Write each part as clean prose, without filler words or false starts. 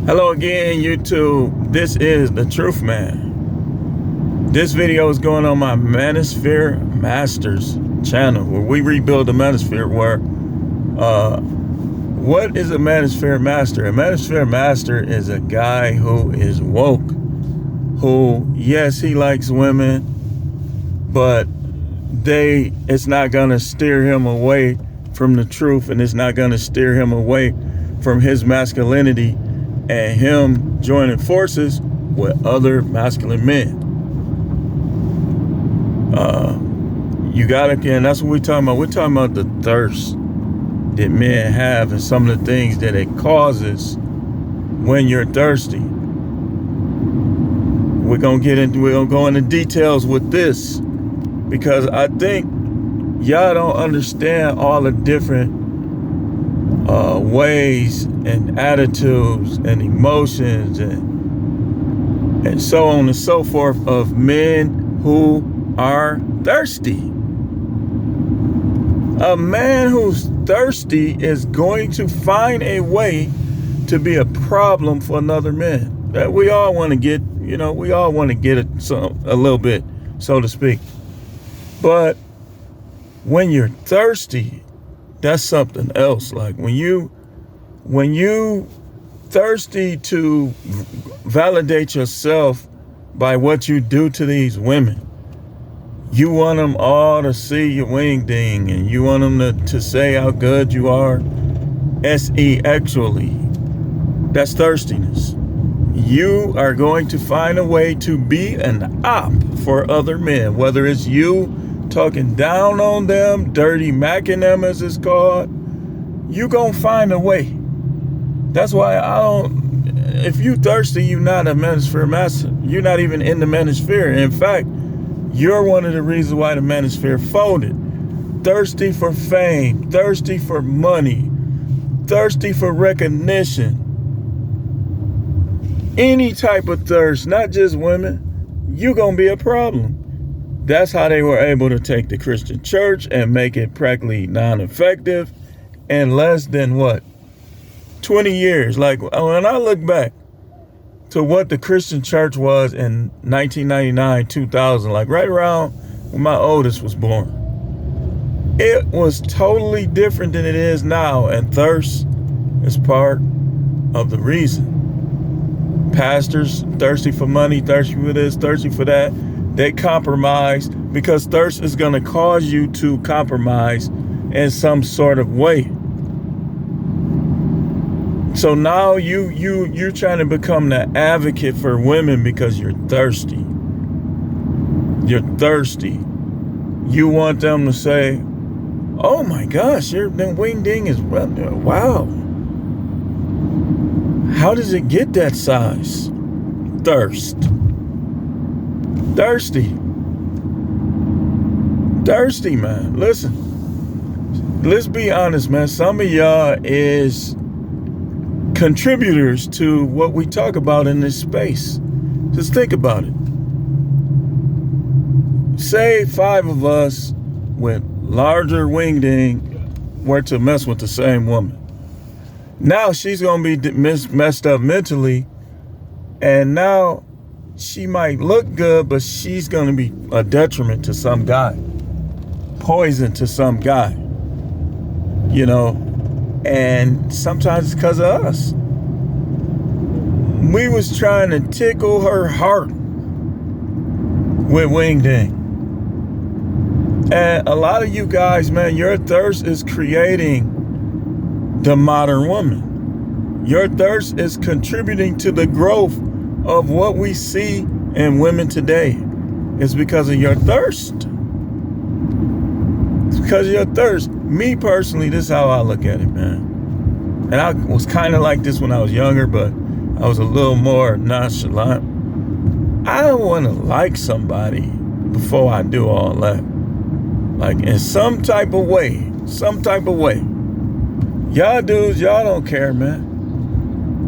Hello again, YouTube. This is the Truth Man. This video is going on my Manosphere Masters channel, where we rebuild the Manosphere. What is a Manosphere Master? A Manosphere Master is a guy who is woke, who, yes, he likes women, but it's not gonna steer him away from the truth, and it's not gonna steer him away from his masculinity and him joining forces with other masculine men. And that's what we're talking about. We're talking about the thirst that men have and some of the things that it causes when you're thirsty. We're gonna go into details with this, because I think y'all don't understand all the different ways and attitudes and emotions and so on and so forth of men who are thirsty. A man who's thirsty is going to find a way to be a problem for another man. That we all want to get, we all want to get it a little bit, so to speak. But when you're thirsty, that's something else. Like when you thirsty to validate yourself by what you do to these women, you want them all to see your wing ding, and you want them to say how good you are. Actually, that's thirstiness. You are going to find a way to be an op for other men, whether it's you talking down on them, dirty macking them as it's called. You gonna find a way. That's why if you thirsty, you're not a Manosphere Master. You're not even in the Manosphere. In fact, you're one of the reasons why the Manosphere folded. Thirsty for fame, thirsty for money, thirsty for recognition. Any type of thirst, not just women, you're gonna be a problem. That's how they were able to take the Christian church and make it practically non-effective in less than 20 years. Like when I look back to what the Christian church was in 1999, 2000, like right around when my oldest was born, it was totally different than it is now. And thirst is part of the reason. Pastors thirsty for money, thirsty for this, thirsty for that. They compromise, because thirst is going to cause you to compromise in some sort of way. So now you're trying to become the advocate for women because you're thirsty. You're thirsty. You want them to say, "Oh my gosh, your wing ding is wow. How does it get that size?" Thirst. Thirsty, man. Listen, let's be honest, man. Some of y'all is contributors to what we talk about in this space. Just think about it. Say 5 of us with larger wing ding were to mess with the same woman. Now she's gonna be messed up mentally, and now she might look good, but she's going to be a detriment to some guy, poison to some guy, and sometimes it's because of us. We was trying to tickle her heart with wing ding. And a lot of you guys, man, your thirst is creating the modern woman. Your thirst is contributing to the growth of what we see in women today. It's because of your thirst. It's because of your thirst. Me personally, this is how I look at it, man. And I was kind of like this when I was younger, but I was a little more nonchalant. I don't want to like somebody before I do all that. Like in some type of way. Y'all dudes, y'all don't care, man.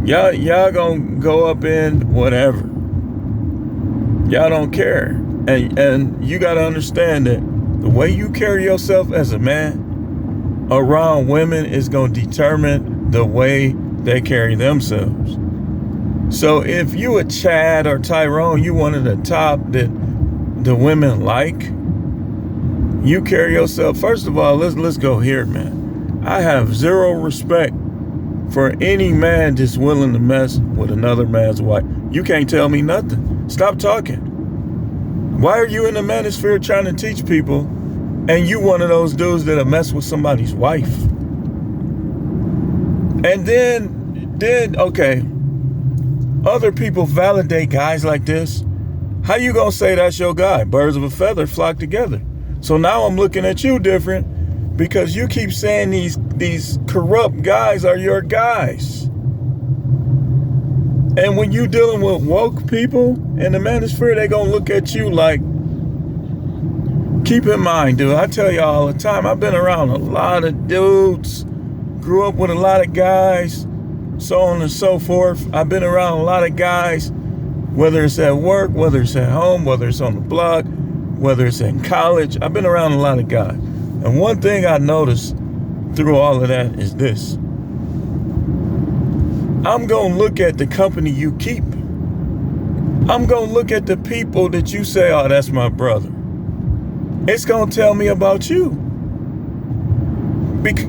Y'all gonna go up in whatever. Y'all don't care. And you gotta understand that the way you carry yourself as a man around women is gonna determine the way they carry themselves. So if you a Chad or Tyrone, you one of the top that the women like, you carry yourself. First of all, let's go here, man. I have zero respect for any man just willing to mess with another man's wife. You can't tell me nothing. Stop talking. Why are you in the manosphere trying to teach people, and you one of those dudes that'll mess with somebody's wife? And then okay, other people validate guys like this. How you gonna say that's your guy? Birds of a feather flock together. So now I'm looking at you different because you keep saying these corrupt guys are your guys. And when you dealing with woke people in the manosphere, they gonna look at you like, keep in mind, dude, I tell you all the time, I've been around a lot of dudes, grew up with a lot of guys, so on and so forth. I've been around a lot of guys, whether it's at work, whether it's at home, whether it's on the block, whether it's in college. I've been around a lot of guys. And one thing I noticed through all of that is this. I'm going to look at the company you keep. I'm going to look at the people that you say, oh, that's my brother. It's going to tell me about you.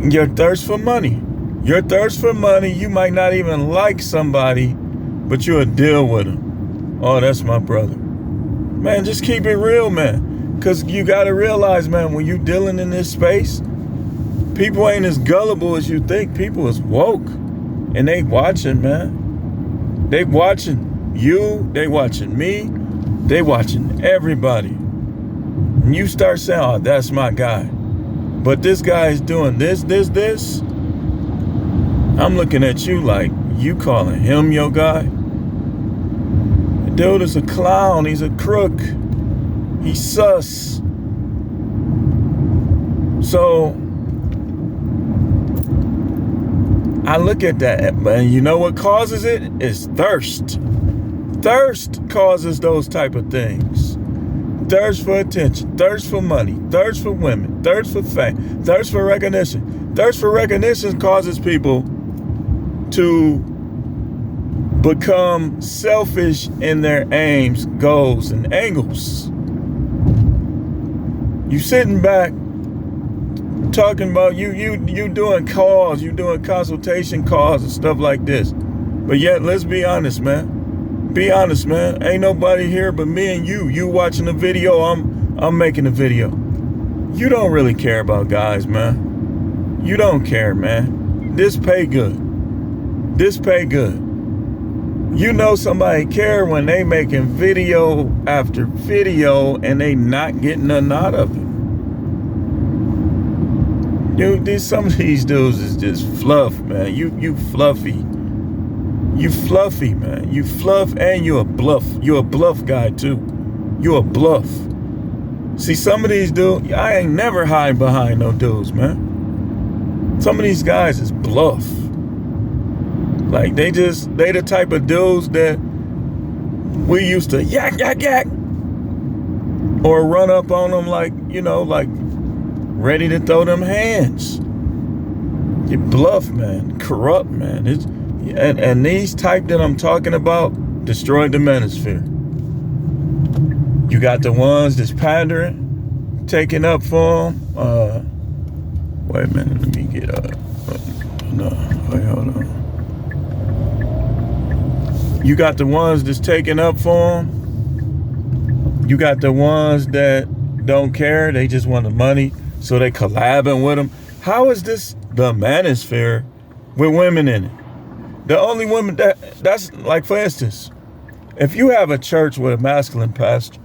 Your thirst for money. Your thirst for money, you might not even like somebody, but you'll deal with them. Oh, that's my brother. Man, just keep it real, man. Because you got to realize, man, when you dealing in this space, people ain't as gullible as you think. People is woke. And they watching, man. They watching you. They watching me. They watching everybody. And you start saying, oh, that's my guy. But this guy is doing this. I'm looking at you like, you calling him your guy? The dude is a clown. He's a crook. He's sus. So I look at that, and you know what causes it? It's thirst. Thirst causes those type of things. Thirst for attention, thirst for money, thirst for women, thirst for fame, thirst for recognition. Thirst for recognition causes people to become selfish in their aims, goals, and angles. You sitting back talking about you doing calls, you doing consultation calls and stuff like this. But yet, let's be honest, man. Be honest, man. Ain't nobody here but me and you. You watching the video, I'm making the video. You don't really care about guys, man. You don't care, man. This pay good. This pay good. You know somebody care when they making video after video and they not getting nothing out of it. Dude, some of these dudes is just fluff, man. You fluffy. You fluffy, man. You fluff and you a bluff. You a bluff guy too. You a bluff. See, some of these dudes, I ain't never hide behind no dudes, man. Some of these guys is bluff. Like they the type of dudes that we used to yak. Or run up on them like, like ready to throw them hands. You bluff, man. Corrupt, man. And these type that I'm talking about destroyed the manosphere. You got the ones that's pandering, taking up for them. Wait a minute, let me get up. No, wait, hold on. You got the ones that's taking up for them. You got the ones that don't care. They just want the money, so they collabing with them. How is this the manosphere with women in it? The only women that's like, for instance, if you have a church with a masculine pastor,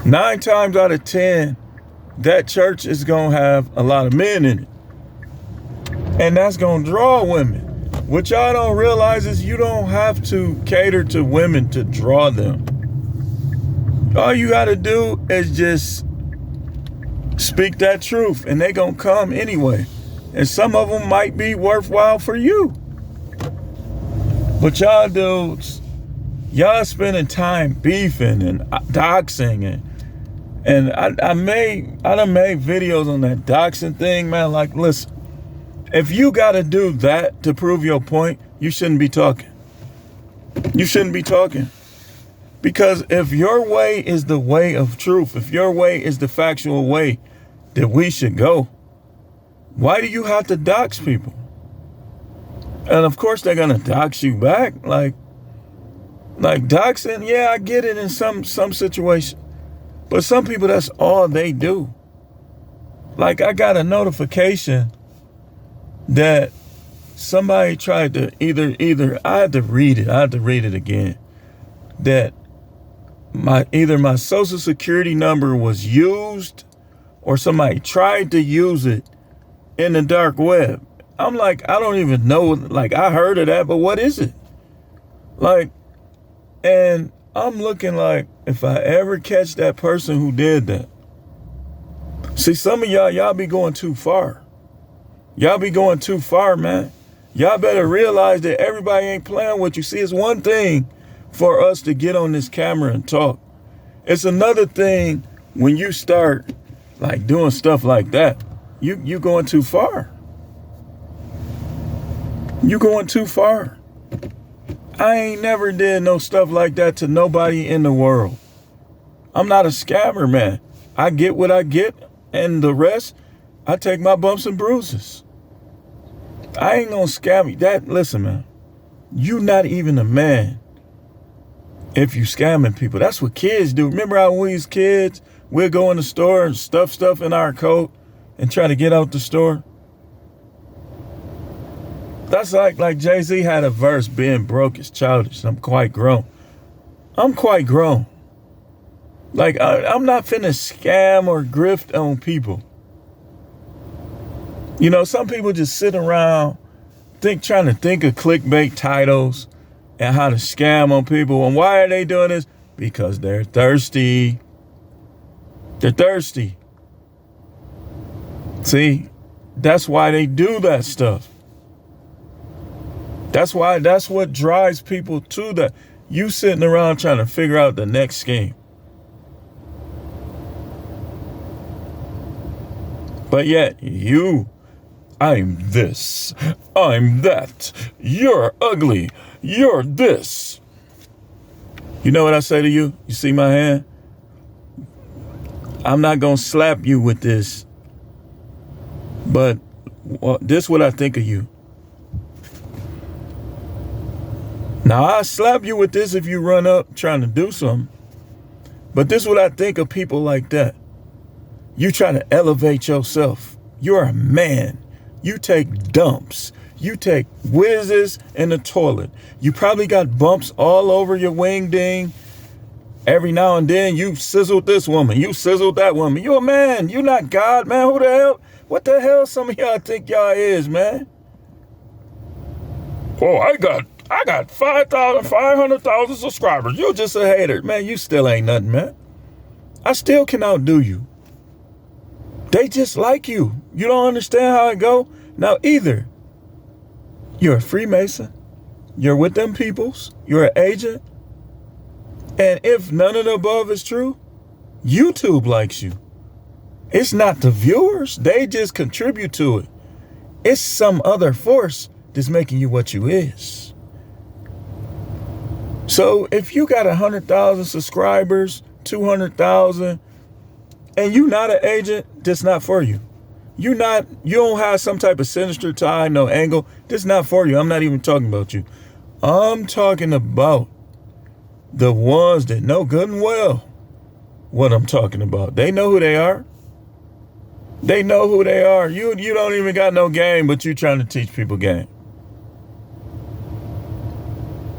9 times out of 10, that church is going to have a lot of men in it. And that's going to draw women. What y'all don't realize is you don't have to cater to women to draw them. All you got to do is just speak that truth, and they going to come anyway. And some of them might be worthwhile for you. But y'all dudes, y'all spending time beefing and doxing and I done made videos on that doxing thing, man. Like, listen, if you gotta do that to prove your point, you shouldn't be talking. You shouldn't be talking. Because if your way is the way of truth, if your way is the factual way that we should go, why do you have to dox people? And of course they're gonna dox you back. Like doxing, yeah, I get it in some situation. But some people, that's all they do. Like, I got a notification that somebody tried to either I had to read it again, that either my social security number was used or somebody tried to use it in the dark web. I'm like, I don't even know, like, I heard of that, but what is it? Like, and I'm looking like, if I ever catch that person who did that. See, some of y'all be going too far. Y'all be going too far, man. Y'all better realize that everybody ain't playing with you. See, it's one thing for us to get on this camera and talk. It's another thing when you start like doing stuff like that. You going too far. You going too far. I ain't never did no stuff like that to nobody in the world. I'm not a scammer, man. I get what I get, and the rest, I take my bumps and bruises. I ain't gonna scam you. Listen, man, you not even a man if you scamming people. That's what kids do. Remember how when we was kids, we'd go in the store and stuff in our coat and try to get out the store? That's like Jay-Z had a verse, being broke is childish. I'm quite grown. I'm quite grown. Like, I'm not finna scam or grift on people. You know, some people just sit around trying to think of clickbait titles and how to scam on people. And why are they doing this? Because they're thirsty. They're thirsty. See, that's why they do that stuff. That's what drives people to that. You sitting around trying to figure out the next scheme. But yet, I'm this, I'm that, you're ugly, you're this. You know what I say to you? You see my hand? I'm not going to slap you with this, but this is what I think of you. Now, I'll slap you with this if you run up trying to do something, but this is what I think of people like that. You trying to elevate yourself. You're a man. You take dumps. You take whizzes in the toilet. You probably got bumps all over your wing ding. Every now and then you sizzled this woman. You sizzled that woman. You a man. You not God, man. Who the hell? What the hell some of y'all think y'all is, man? Oh, I got 500,000 subscribers. You just a hater. Man, you still ain't nothing, man. I still can outdo you. They just like you. You don't understand how it go? Now, either you're a Freemason, you're with them peoples, you're an agent, and if none of the above is true, YouTube likes you. It's not the viewers. They just contribute to it. It's some other force that's making you what you is. So if you got 100,000 subscribers, 200,000, and you not an agent, that's not for you. You don't have some type of sinister tie, no angle. This not for you. I'm not even talking about you. I'm talking about the ones that know good and well what I'm talking about. They know who they are. They know who they are. You don't even got no game, but you trying to teach people game.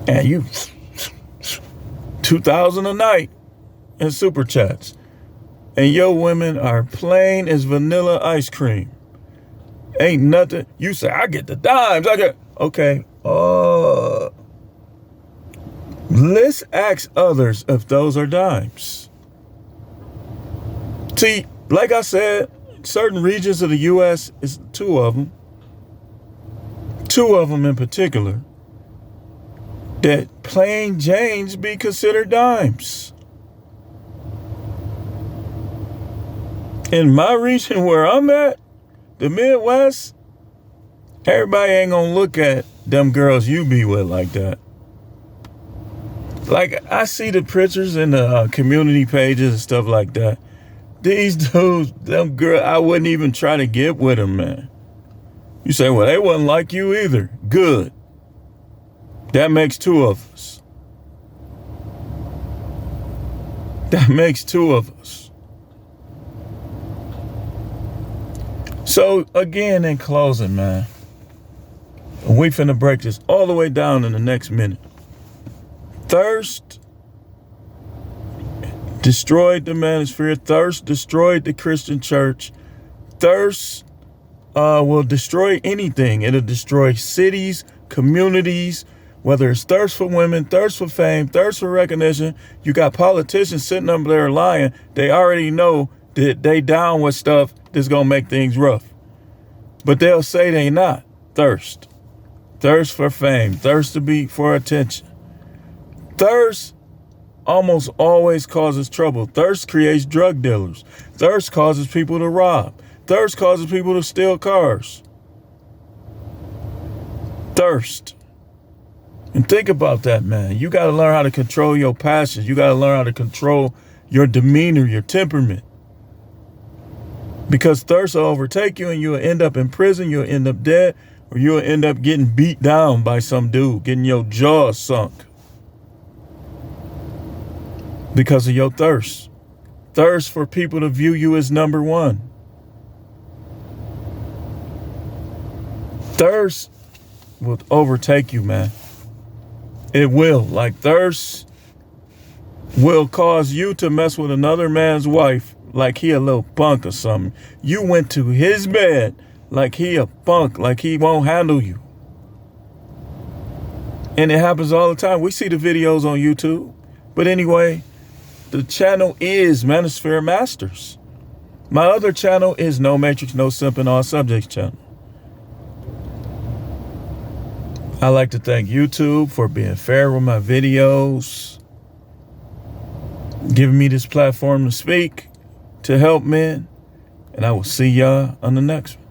And you 2,000 a night in super chats. And your women are plain as vanilla ice cream. Ain't nothing. You say, I get the dimes. Okay. Let's ask others if those are dimes. See, like I said, certain regions of the U.S., is two of them in particular, that plain Janes be considered dimes. In my region where I'm at, the Midwest, everybody ain't gonna look at them girls you be with like that. Like, I see the pictures in the community pages and stuff like that. These dudes, them girl, I wouldn't even try to get with them, man. You say, well, they wasn't like you either. Good. That makes two of us. That makes two of us. So, again, in closing, man, we finna break this all the way down in the next minute. Thirst destroyed the manosphere. Thirst destroyed the Christian church. Thirst will destroy anything. It'll destroy cities, communities, whether it's thirst for women, thirst for fame, thirst for recognition. You got politicians sitting up there lying. They already know that they down with stuff that's going to make things rough. But they'll say they not. Thirst. Thirst for fame. Thirst to be for attention. Thirst almost always causes trouble. Thirst creates drug dealers. Thirst causes people to rob. Thirst causes people to steal cars. Thirst. And think about that, man. You got to learn how to control your passions. You got to learn how to control your demeanor, your temperament. Because thirst will overtake you and you'll end up in prison, you'll end up dead, or you'll end up getting beat down by some dude, getting your jaw sunk. Because of your thirst. Thirst for people to view you as number one. Thirst will overtake you, man. It will. Like, thirst will cause you to mess with another man's wife like he a little punk or something. You went to his bed like he a punk, like he won't handle you. And it happens all the time. We see the videos on YouTube. But anyway, the channel is Manosphere Masters. My other channel is No Matrix, No Simp, and All Subjects channel. I like to thank YouTube for being fair with my videos, giving me this platform to speak, to help men, and I will see y'all on the next one.